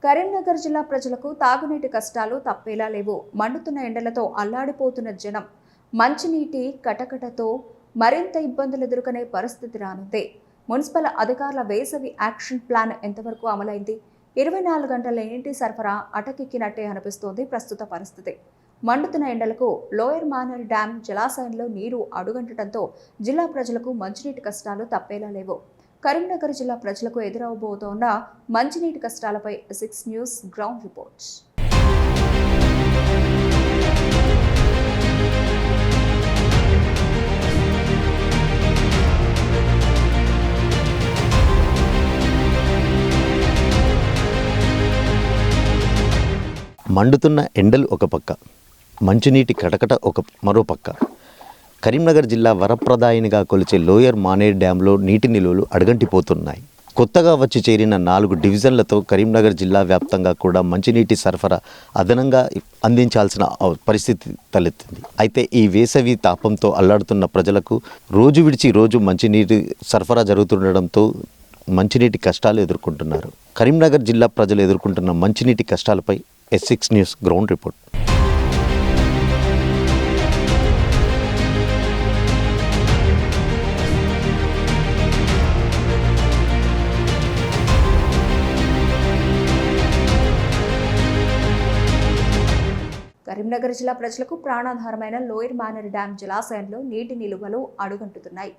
కరీంనగర్ జిల్లా ప్రజలకు తాగునీటి కష్టాలు తప్పేలా లేవు. మండుతున్న ఎండలతో అల్లాడిపోతున్న జనం మంచినీటి కటకటతో మరింత ఇబ్బందులు ఎదుర్కొనే పరిస్థితి రానుంది. మున్సిపల్ అధికారుల వేసవి యాక్షన్ ప్లాన్ ఎంతవరకు అమలైంది? 24 గంటల నీటి సరఫరా అటకెక్కినట్టే అనిపిస్తోంది ప్రస్తుత పరిస్థితి. మండుతున్న ఎండలకు లోయర్ మానేరు డ్యాం జలాశయంలో నీరు అడుగంటడంతో జిల్లా ప్రజలకు మంచినీటి కష్టాలు తప్పేలా లేవు. కరీంనగర్ జిల్లా ప్రజలకు ఎదురవబోతోన్న మంచినీటి కష్టాలపై 6 న్యూస్ గ్రౌండ్ రిపోర్ట్స్. మండుతున్న ఎండలు ఒక పక్క, మంచినీటి కటకట మరో పక్క. కరీంనగర్ జిల్లా వరప్రదాయినిగా కొలిచే లోయర్ మానేర్ డ్యాంలో నీటి నిల్వలు అడగంటిపోతున్నాయి. కొత్తగా వచ్చి చేరిన 4 డివిజన్లతో కరీంనగర్ జిల్లా వ్యాప్తంగా కూడా మంచినీటి సరఫరా అదనంగా అందించాల్సిన పరిస్థితి తలెత్తింది. అయితే ఈ వేసవి తాపంతో అల్లాడుతున్న ప్రజలకు రోజు విడిచి రోజు మంచినీటి సరఫరా జరుగుతుండడంతో మంచినీటి కష్టాలు ఎదుర్కొంటున్నారు. కరీంనగర్ జిల్లా ప్రజలు ఎదుర్కొంటున్న మంచినీటి కష్టాలపై S6 news ground report. Karimnagar జిల్లా ప్రజలకు ప్రాణాధారమైన లోయర్ మానేరు డ్యాం జలాశయంలో నీటి నిలువలు అడుగంటుతున్నాయి.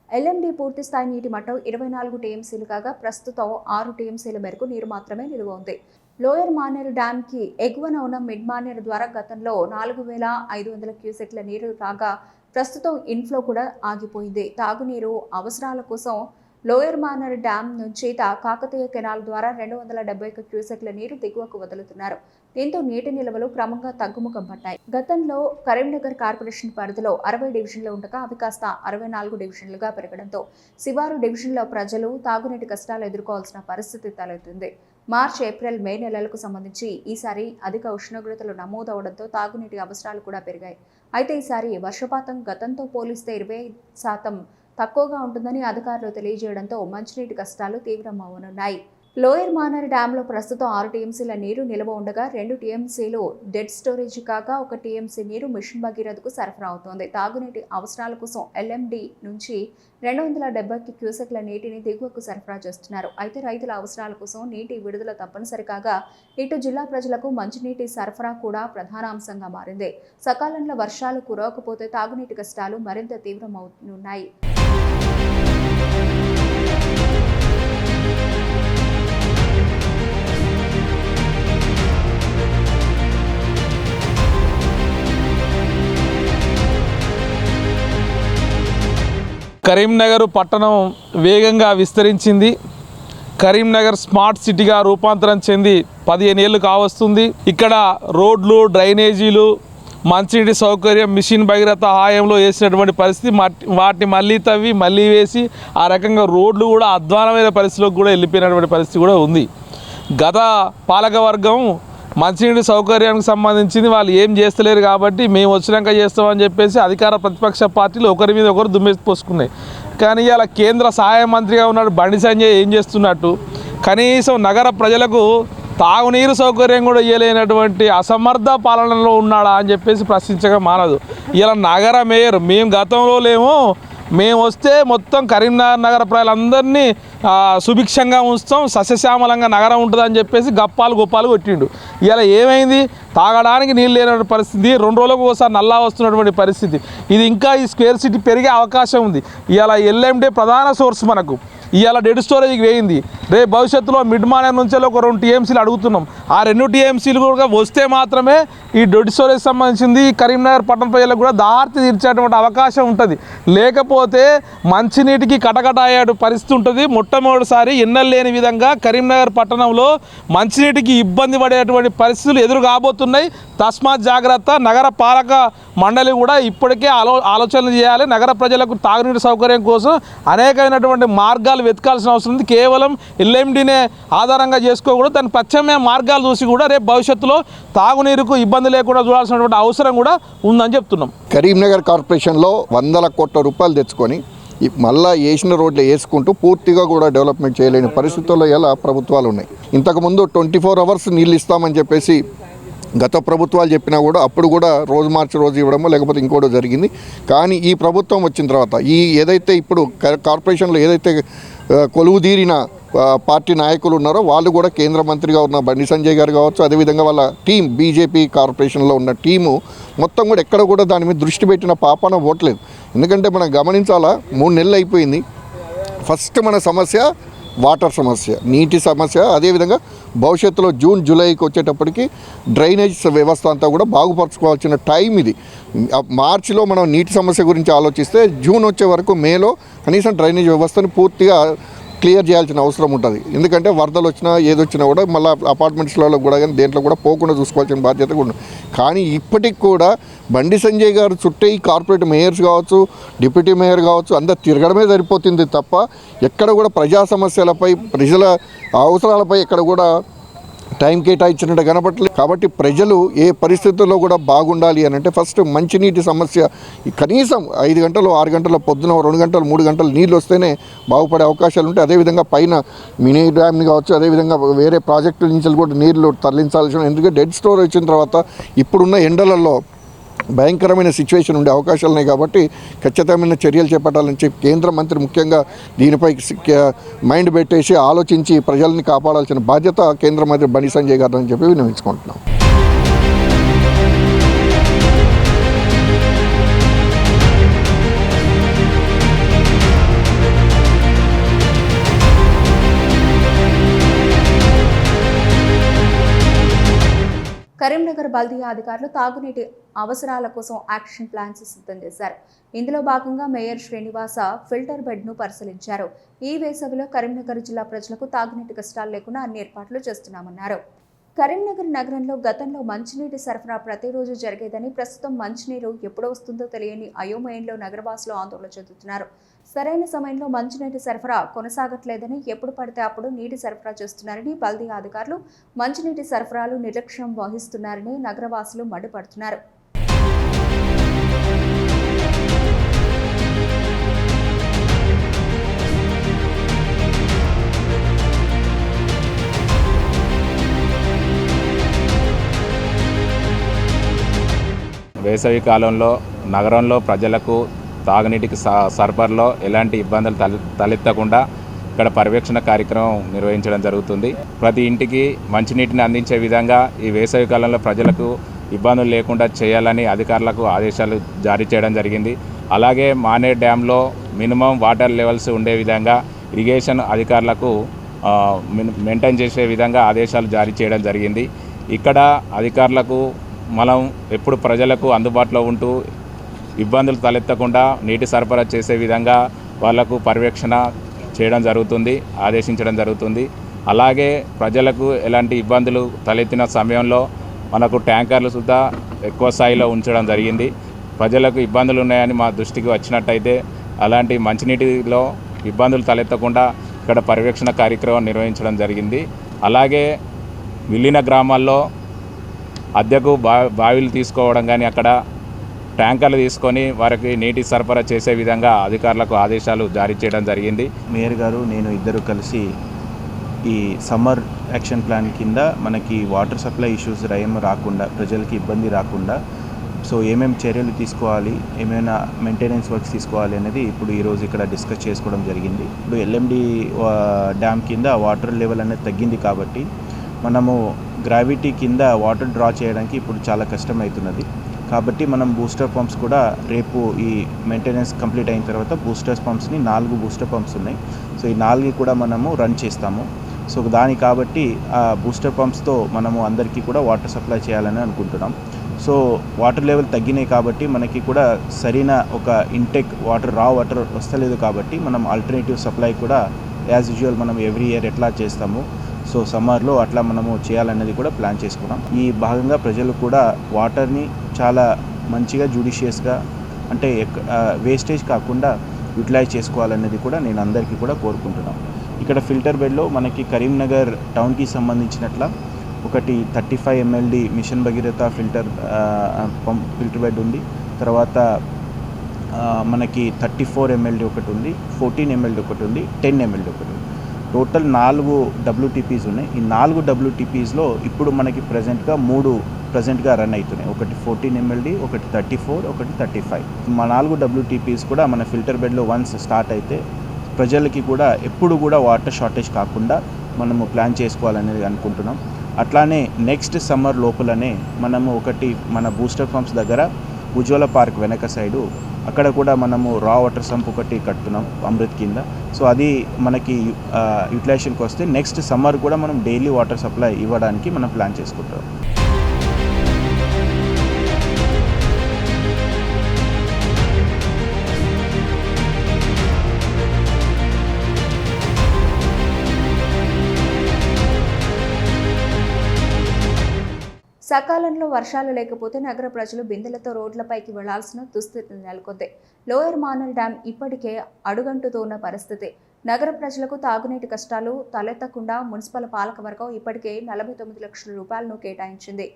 LMD పూర్తి స్థాయి నీటి మట్టం 24 TMCలు కాగా ప్రస్తుతం 6 TMCల మేరకు నీరు మాత్రమే నిలువ ఉంది. లోయర్ మానేరు డ్యాంకి ఎగువన ఉన్న మిడ్ మానేరు ద్వారా గతంలో 4500 క్యూసెక్ల నీరు రాగా ప్రస్తుతం ఇన్ఫ్లో కూడా ఆగిపోయింది. తాగునీరు అవసరాల కోసం లోయర్ మానేరు డ్యాం నుంచి కాకతీయ కెనాల్ ద్వారా 271 క్యూసెక్ల నీరు దిగువకు వదులుతున్నారు. దీంతో నీటి నిల్వలు క్రమంగా తగ్గుముఖం పట్టాయి. గతంలో కరీంనగర్ కార్పొరేషన్ పరిధిలో 60 డివిజన్లు ఉండగా అవి కాస్త 64 డివిజన్లుగా పెరగడంతో శివారు డివిజన్లో ప్రజలు తాగునీటి కష్టాలు ఎదుర్కోవాల్సిన పరిస్థితి తలెత్తింది. మార్చ్, ఏప్రిల్, మే నెలలకు సంబంధించి ఈసారి అధిక ఉష్ణోగ్రతలు నమోదవడంతో తాగునీటి అవసరాలు కూడా పెరిగాయి. అయితే ఈసారి వర్షపాతం గతంతో పోలిస్తే 20% తక్కువగా ఉంటుందని అధికారులు తెలియజేయడంతో మంచినీటి కష్టాలు తీవ్రమవనున్నాయి. లోయర్ మానేరు డ్యాంలో ప్రస్తుతం 6 TMCల నీరు నిల్వ ఉండగా 2 TMCలు డెడ్ స్టోరేజ్ కాగా 1 TMC నీరు మిషన్ భగీరథకు సరఫరా అవుతోంది. తాగునీటి అవసరాల కోసం LMD నుంచి 270 క్యూసెక్ల నీటిని దిగువకు సరఫరా చేస్తున్నారు. అయితే రైతుల అవసరాల కోసం నీటి విడుదల తప్పనిసరి కాగా ఇటు జిల్లా ప్రజలకు మంచినీటి సరఫరా కూడా ప్రధాన అంశంగా మారింది. సకాలంలో వర్షాలు కురవకపోతే తాగునీటి కష్టాలు మరింత తీవ్రమవుతున్నాయి. కరీంనగర్ పట్టణం వేగంగా విస్తరించింది. కరీంనగర్ స్మార్ట్ సిటీగా రూపాంతరం చెంది 15 ఏళ్ళు కావస్తుంది. ఇక్కడ రోడ్లు, డ్రైనేజీలు, మంచినీటి సౌకర్యం మిషన్ భగీరథ హాయంలో వేసినటువంటి పరిస్థితి. వాటిని మళ్ళీ తవ్వి మళ్ళీ వేసి ఆ రకంగా రోడ్లు కూడా అధ్వానమైన పరిస్థితిలోకి కూడా వెళ్ళిపోయినటువంటి పరిస్థితి కూడా ఉంది. గత పాలకవర్గం మంచినీటి సౌకర్యానికి సంబంధించింది వాళ్ళు ఏం చేస్తలేరు కాబట్టి మేము వచ్చినాక చేస్తామని చెప్పేసి అధికార ప్రతిపక్ష పార్టీలు ఒకరి మీద ఒకరు దుమ్మెత్తి పోసుకున్నాయి. కానీ ఇలా కేంద్ర సహాయ మంత్రిగా ఉన్నాడు బండి సంజయ్ ఏం చేస్తున్నట్టు కనీసం నగర ప్రజలకు తాగునీరు సౌకర్యం కూడా ఇవ్వలేనటువంటి అసమర్థ పాలనలో ఉన్నాడా అని చెప్పేసి ప్రశ్నించగా మానదు. ఇలా నగర మేయర్ మేము గతంలో లేము, మేము వస్తే మొత్తం కరీంనగర్ నగర ప్రజలందరినీ సుభిక్షంగా ఉంచుతాం, సస్యశ్యామలంగా నగరం ఉంటుందని చెప్పేసి గొప్పాలు కొట్టిండు. ఇలా ఏమైంది? తాగడానికి నీళ్ళు లేనటువంటి పరిస్థితి, 2 రోజులకు ఒకసారి నల్లా వస్తున్నటువంటి పరిస్థితి. ఇది ఇంకా ఈ స్క్వేర్ సిటీ పెరిగే అవకాశం ఉంది. ఇలా LMD ప్రధాన సోర్స్ మనకు ఇవాళ డెడ్ స్టోరేజ్కి వేయింది. రేపు భవిష్యత్తులో మిడ్ మానేర్ నుంచి ఒక 2 TMCలు అడుగుతున్నాం. ఆ 2 TMCలు కూడా వస్తే మాత్రమే ఈ డెడ్ స్టోరేజ్ సంబంధించింది కరీంనగర్ పట్టణ ప్రజలకు కూడా దార్తి తీర్చేటువంటి అవకాశం ఉంటుంది. లేకపోతే మంచినీటికి కటకటాయే పరిస్థితి ఉంటుంది. మొట్టమొదటిసారి ఎన్నెలు లేని విధంగా కరీంనగర్ పట్టణంలో మంచినీటికి ఇబ్బంది పడేటువంటి పరిస్థితులు ఎదురు కాబోతున్నాయి. తస్మాత్ జాగ్రత్త. నగర పాలక మండలి కూడా ఇప్పటికే ఆలోచనలు చేయాలి. నగర ప్రజలకు తాగునీటి సౌకర్యం కోసం అనేకమైనటువంటి మార్గాలు వెతకాల్సిన అవసరం ఉంది. కేవలం LMDనే ఆధారంగా చేసుకోకూడదు. దాని ప్రత్యామ్నాయ మార్గాలు చూసి కూడా రేపు భవిష్యత్తులో తాగునీరుకు ఇబ్బంది లేకుండా చూడాల్సినటువంటి అవసరం కూడా ఉందని చెప్తున్నాం. కరీంనగర్ కార్పొరేషన్లో 100 కోట్ల రూపాయలు తెచ్చుకొని మళ్ళా వేసిన రోడ్లు వేసుకుంటూ పూర్తిగా కూడా డెవలప్మెంట్ చేయలేని పరిస్థితుల్లో ఎలా ప్రభుత్వాలు ఉన్నాయి. ఇంతకుముందు 24 hours నీళ్ళు ఇస్తామని చెప్పేసి గత ప్రభుత్వాలు చెప్పినా కూడా అప్పుడు కూడా రోజు మార్చి రోజు ఇవ్వడమో లేకపోతే ఇంకోటో జరిగింది. కానీ ఈ ప్రభుత్వం వచ్చిన తర్వాత ఏదైతే ఇప్పుడు కార్పొరేషన్లో ఏదైతే కొలువుదీరిన పార్టీ నాయకులు ఉన్నారో వాళ్ళు కూడా కేంద్ర మంత్రిగా ఉన్న బండి సంజయ్ గారు కావచ్చు, అదేవిధంగా వాళ్ళ టీం బీజేపీ కార్పొరేషన్లో ఉన్న టీము మొత్తం కూడా ఎక్కడ కూడా దాని మీద దృష్టి పెట్టిన పాపాన పోవట్లేదు. ఎందుకంటే మనం గమనించాలా, 3 నెలలు అయిపోయింది. ఫస్ట్ మన సమస్య వాటర్ సమస్య, నీటి సమస్య. అదేవిధంగా భవిష్యత్తులో జూన్ జూలైకి వచ్చేటప్పటికి డ్రైనేజ్ వ్యవస్థ అంతా కూడా బాగుపరచుకోవాల్సిన టైం ఇది. మార్చిలో మనం నీటి సమస్య గురించి ఆలోచిస్తే జూన్ వచ్చే వరకు మేలో కనీసం డ్రైనేజ్ వ్యవస్థను పూర్తిగా క్లియర్ చేయాల్సిన అవసరం ఉంటుంది. ఎందుకంటే వరదలు వచ్చినా ఏదొచ్చినా కూడా మళ్ళీ అపార్ట్మెంట్స్లలో కూడా కానీ దేంట్లో కూడా పోకుండా చూసుకోవాల్సిన బాధ్యత కూడా ఉంది. కానీ ఇప్పటికి కూడా బండి సంజయ్ గారు చుట్టే ఈ కార్పొరేట్ మేయర్స్ కావచ్చు, డిప్యూటీ మేయర్ కావచ్చు, అందరు తిరగడమే సరిపోతుంది తప్ప ఎక్కడ కూడా ప్రజా సమస్యలపై, ప్రజల అవసరాలపై ఎక్కడ కూడా టైం కేటాయించినట్టు కనపడలేదు. కాబట్టి ప్రజలు ఏ పరిస్థితుల్లో కూడా బాగుండాలి అని అంటే ఫస్ట్ మంచినీటి సమస్య కనీసం 5 గంటలు 6 గంటల పొద్దున 2 గంటలు 3 గంటలు నీళ్ళు వస్తేనే బాగుపడే అవకాశాలు ఉంటాయి. అదేవిధంగా పైన మినీ డ్యామ్ని కావచ్చు, అదేవిధంగా వేరే ప్రాజెక్టుల నుంచి కూడా నీళ్లు తరలించాల్సిన, ఎందుకంటే డెడ్ స్టోర్ వచ్చిన తర్వాత ఇప్పుడున్న ఎండలలో భయంకరమైన సిచ్యువేషన్ ఉండే అవకాశాలు ఉన్నాయి. కాబట్టి ఖచ్చితమైన చర్యలు చేపట్టాలని చెప్పి కేంద్ర మంత్రి ముఖ్యంగా దీనిపై మైండ్ పెట్టేసి ఆలోచించి ప్రజల్ని కాపాడాల్సిన బాధ్యత కేంద్ర మంత్రి బండి సంజయ్ గారు అని చెప్పి విన్నవించుకుంటున్నాం. కరీంనగర్ బల్దియా అధికారులు తాగునీటి అవసరాల కోసం యాక్షన్ ప్లాన్స్ సిద్ధం చేశారు. ఇందులో భాగంగా మేయర్ శ్రీనివాస ఫిల్టర్ బెడ్ను పరిశీలించారు. ఈ వేసవిలో కరీంనగర్ జిల్లా ప్రజలకు తాగునీటి కష్టాలు లేకుండా అన్ని ఏర్పాట్లు చేస్తున్నామన్నారు. కరీంనగర్ నగరంలో గతంలో మంచినీటి సరఫరా ప్రతిరోజు జరిగేదని, ప్రస్తుతం మంచినీరు ఎప్పుడు వస్తుందో తెలియని అయోమయంలో నగరవాసులు ఆందోళన చెందుతున్నారు. సరైన సమయంలో మంచినీటి సరఫరా కొనసాగట్లేదని, ఎప్పుడు పడితే అప్పుడు నీటి సరఫరా చేస్తున్నారని, బల్దియా అధికారులు మంచినీటి సరఫరాలు నిర్లక్ష్యం వహిస్తున్నారని నగరవాసులు మండిపడుతున్నారు. వేసవి కాలంలో నగరంలో ప్రజలకు తాగునీటికి సరఫరాలో ఎలాంటి ఇబ్బందులు తలెత్తకుండా ఇక్కడ పర్యవేక్షణ కార్యక్రమం నిర్వహించడం జరుగుతుంది. ప్రతి ఇంటికి మంచినీటిని అందించే విధంగా ఈ వేసవి కాలంలో ప్రజలకు ఇబ్బందులు లేకుండా చేయాలని అధికారులకు ఆదేశాలు జారీ చేయడం జరిగింది. అలాగే మానేర్ డ్యాంలో మినిమం వాటర్ లెవెల్స్ ఉండే విధంగా ఇరిగేషన్ అధికారులకు మెయింటైన్ చేసే విధంగా ఆదేశాలు జారీ చేయడం జరిగింది. ఇక్కడ అధికారులకు మనం ఎప్పుడు ప్రజలకు అందుబాటులో ఉంటూ ఇబ్బందులు తలెత్తకుండా నీటి సరఫరా చేసే విధంగా వాళ్లకు పర్యవేక్షణ చేయడం జరుగుతుంది, ఆదేశించడం జరుగుతుంది. అలాగే ప్రజలకు ఎలాంటి ఇబ్బందులు తలెత్తిన సమయంలో మనకు ట్యాంకర్లు సుద్ధా ఎక్కువ స్థాయిలో ఉంచడం జరిగింది. ప్రజలకు ఇబ్బందులు ఉన్నాయని మా దృష్టికి వచ్చినట్టయితే అలాంటి మంచినీటిలో ఇబ్బందులు తలెత్తకుండా ఇక్కడ పర్యవేక్షణ కార్యక్రమం నిర్వహించడం జరిగింది. అలాగే విలీన గ్రామాల్లో అద్దెకు బావిలు తీసుకోవడం కానీ అక్కడ ట్యాంకర్లు తీసుకొని వారికి నీటి సరఫరా చేసే విధంగా అధికారులకు ఆదేశాలు జారీ చేయడం జరిగింది. మేయర్ గారు నేను ఇద్దరు కలిసి ఈ సమ్మర్ యాక్షన్ ప్లాన్ కింద మనకి వాటర్ సప్లై ఇష్యూస్ రాకుండా, ప్రజలకి ఇబ్బంది రాకుండా సో ఏమేమి చర్యలు తీసుకోవాలి, ఏమైనా మెయింటెనెన్స్ వర్క్స్ తీసుకోవాలి అనేది ఇప్పుడు ఈరోజు ఇక్కడ డిస్కస్ చేసుకోవడం జరిగింది. ఇప్పుడు ఎల్ఎండి డ్యామ్ కింద వాటర్ లెవెల్ అనేది తగ్గింది కాబట్టి మనము గ్రావిటీ కింద వాటర్ డ్రా చేయడానికి ఇప్పుడు చాలా కష్టమవుతున్నది. కాబట్టి మనం బూస్టర్ పంప్స్ కూడా రేపు ఈ మెయింటెనెన్స్ కంప్లీట్ అయిన తర్వాత బూస్టర్ పంప్స్ని 4 బూస్టర్ పంప్స్ ఉన్నాయి. సో ఈ 4 కూడా మనము రన్ చేస్తాము. సో దాని కాబట్టి ఆ బూస్టర్ పంప్స్తో మనము అందరికీ కూడా వాటర్ సప్లై చేయాలని అనుకుంటున్నాం. సో వాటర్ లెవెల్ తగ్గినాయి కాబట్టి మనకి కూడా సరైన ఒక ఇంటెక్ వాటర్ రా వాటర్ వస్తలేదు కాబట్టి మనం ఆల్టర్నేటివ్ సప్లై కూడా యాజ్ యూజువల్ మనం ఎవ్రీ ఇయర్ ఎట్లా చేస్తాము సో సమ్మర్లో అట్లా మనము చేయాలనేది కూడా ప్లాన్ చేసుకున్నాం. ఈ భాగంగా ప్రజలు కూడా వాటర్ని చాలా మంచిగా జ్యుడిషియస్గా అంటే వేస్టేజ్ కాకుండా యూటిలైజ్ చేసుకోవాలనేది కూడా నేను అందరికీ కూడా కోరుకుంటున్నాను. ఇక్కడ ఫిల్టర్ బెడ్లో మనకి కరీంనగర్ టౌన్కి సంబంధించినట్ల ఒకటి 35 mld mission Bhagiratha filter bed ఉంది. తర్వాత మనకి 34 MLD ఒకటి ఉంది, 14 MLD ఒకటి ఉంది, 10 MLD ఒకటి ఉంది. టోటల్ 4 WTPs ఉన్నాయి. ఈ 4 WTPsలో ఇప్పుడు మనకి ప్రజెంట్గా రన్ అవుతున్నాయి. ఒకటి 14 MLD, ఒకటి 34, ఒకటి 35. మా 4 WTPs కూడా మన ఫిల్టర్ బెడ్లో వన్స్ స్టార్ట్ అయితే ప్రజలకి కూడా ఎప్పుడు కూడా వాటర్ షార్టేజ్ కాకుండా మనము ప్లాన్ చేసుకోవాలనేది అనుకుంటున్నాం. అట్లానే నెక్స్ట్ సమ్మర్ లోపలనే మనము ఒకటి మన బూస్టర్ పంప్స్ దగ్గర ఉజ్వల పార్క్ వెనక సైడు అక్కడ కూడా మనము రా వాటర్ సంప్ ఒకటి కట్టున్నాం అమృత్ కింద. సో అది మనకి యూటిలైజేషన్కి వస్తే నెక్స్ట్ సమ్మర్ కూడా మనం డైలీ వాటర్ సప్లై ఇవ్వడానికి మనం ప్లాన్ చేసుకుంటాం. సకాలంలో వర్షాలు లేకపోతే నగర ప్రజలు బిందెలతో రోడ్లపైకి వెళ్లాల్సిన దుస్థితి నెలకొంది. లోయర్ మానల్ డ్యాం ఇప్పటికే అడుగంటుతోన్న పరిస్థితి. నగర ప్రజలకు తాగునీటి కష్టాలు తలెత్తకుండా మున్సిపల్ పాలకవర్గం ఇప్పటికే 49 లక్షల రూపాయలను కేటాయించింది.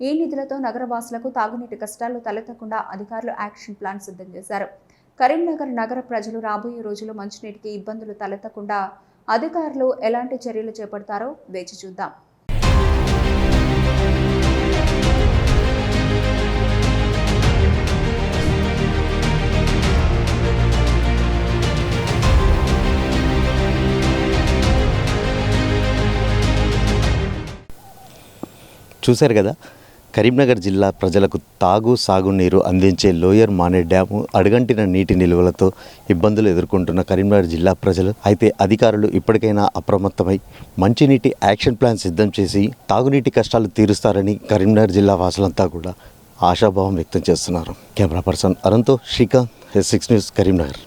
ఈ నిధులతో నగరవాసులకు తాగునీటి కష్టాలు తలెత్తకుండా అధికారులు యాక్షన్ ప్లాన్ సిద్ధం చేశారు. కరీంనగర్ నగర ప్రజలు రాబోయే రోజుల్లో మంచినీటికి ఇబ్బందులు తలెత్తకుండా అధికారులు ఎలాంటి చర్యలు చేపడతారో వేచి చూద్దాం. చూశారు కదా, కరీంనగర్ జిల్లా ప్రజలకు సాగునీరు అందించే లోయర్ మానేర్ డ్యాము అడుగంటిన నీటి నిల్వలతో ఇబ్బందులు ఎదుర్కొంటున్న కరీంనగర్ జిల్లా ప్రజలు. అయితే అధికారులు ఇప్పటికైనా అప్రమత్తమై మంచినీటి యాక్షన్ ప్లాన్ సిద్ధం చేసి తాగునీటి కష్టాలు తీరుస్తారని కరీంనగర్ జిల్లా వాసులంతా కూడా ఆశాభావం వ్యక్తం చేస్తున్నారు. కెమెరా పర్సన్ అరుణ్తో శ్రీకాంత్, S6 న్యూస్, కరీంనగర్.